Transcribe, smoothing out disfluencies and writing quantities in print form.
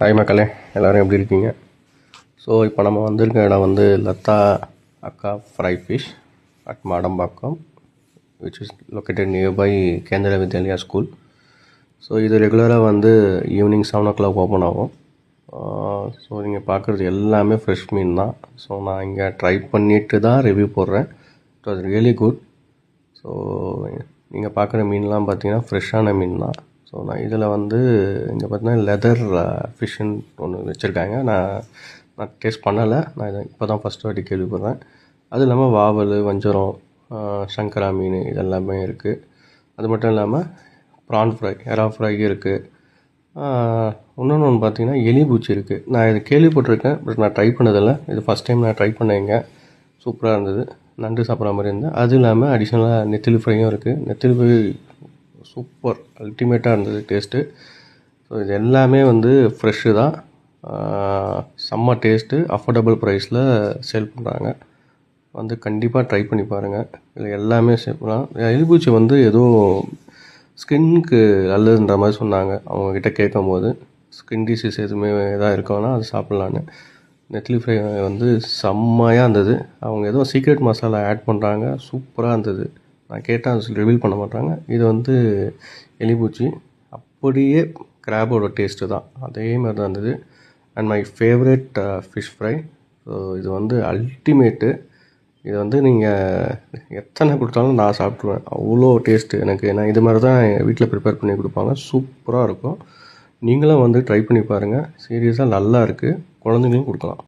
Hi மக்களே, எல்லோரும் எப்படி இருக்கீங்க? ஸோ இப்போ நம்ம வந்திருக்க இடம் வந்து லதா அக்கா fry fish at Madambakkam, which is located nearby கேந்திர வித்யாலயா ஸ்கூல். ஸோ இது ரெகுலராக வந்து ஈவினிங் 7 o'clock ஓப்பன் ஆகும். ஸோ நீங்கள் பார்க்குறது எல்லாமே ஃப்ரெஷ் மீன் தான். ஸோ நான் இங்கே ட்ரை பண்ணிவிட்டு தான் ரிவ்யூ போடுறேன். It was really good. So நீங்கள் பார்க்குற மீன்லாம் பார்த்தீங்கன்னா ஃப்ரெஷ்ஷான மீன் தான். ஸோ நான் இதில் வந்து இங்கே பார்த்தீங்கன்னா லெதர் ஃபிஷ்ஷுன்னு ஒன்று வச்சுருக்காங்க. நான் டேஸ்ட் பண்ணலை. நான் இதை இப்போ தான் ஃபஸ்ட் வாட்டி கேள்விப்படுறேன். அதுவும் இல்லாமல் வாவல், வஞ்சரம், சங்கரா மீன் இதெல்லாமே இருக்குது. அது மட்டும் இல்லாமல் ப்ரான் ஃப்ரை, எறா ஃப்ரை இருக்குது. இன்னொன்று பார்த்தீங்கன்னா எலி பூச்சி இருக்குது. நான் இது கேள்விப்பட்டிருக்கேன், பட் நான் ட்ரை பண்ணதில்லை. இது ஃபஸ்ட் டைம் நான் ட்ரை பண்ணேங்க. சூப்பராக இருந்தது. நண்டு சாப்பிட்ற மாதிரி இருந்தது. அதுவும் இல்லாமல் அடிஷ்னலாக நெத்திலி ஃப்ரையும் இருக்குது. நெத்திலி ஃப்ரை சூப்பர் அல்டிமேட்டாக இருந்தது டேஸ்ட்டு. ஸோ இது எல்லாமே வந்து ஃப்ரெஷ்ஷு தான். செம்ம டேஸ்ட்டு, அஃபோர்டபுள் ப்ரைஸில் சேல் பண்ணுறாங்க. வந்து கண்டிப்பாக ட்ரை பண்ணி பாருங்கள். இதில் எல்லாமே பண்ணலாம். எலிபூச்சி வந்து ஏதோ ஸ்கின்னுக்கு நல்லதுன்ற மாதிரி சொன்னாங்க அவங்கக்கிட்ட கேட்கும் போது. ஸ்கின் டிசீஸ் எதுவுமே எதாவது இருக்கோன்னா அது சாப்பிட்லான்னு. நெத்திலி ஃப்ரை வந்து செம்மையாக இருந்தது. அவங்க ஏதோ சீக்ரெட் மசாலா ஆட் பண்ணுறாங்க, சூப்பராக இருந்தது. நான் கேட்டால் அது ரிவீல் பண்ண மாட்டாங்க. இது வந்து எலிபூச்சி அப்படியே கிராபோட டேஸ்ட்டு தான், அதே மாதிரி தான் இருந்தது. And my favourite fish fry. So இது வந்து அல்டிமேட்டு. இது வந்து நீங்கள் எத்தனை கொடுத்தாலும் நான் சாப்பிட்ருவேன், அவ்வளோ டேஸ்ட்டு எனக்கு. நான் இது மாதிரி தான் என் வீட்டில் ப்ரிப்பேர் பண்ணி கொடுப்பாங்க, சூப்பராக இருக்கும். நீங்களும் வந்து ட்ரை பண்ணி பாருங்கள். சீரியஸாக நல்லா இருக்குது, குழந்தைங்களும் கொடுக்கலாம்.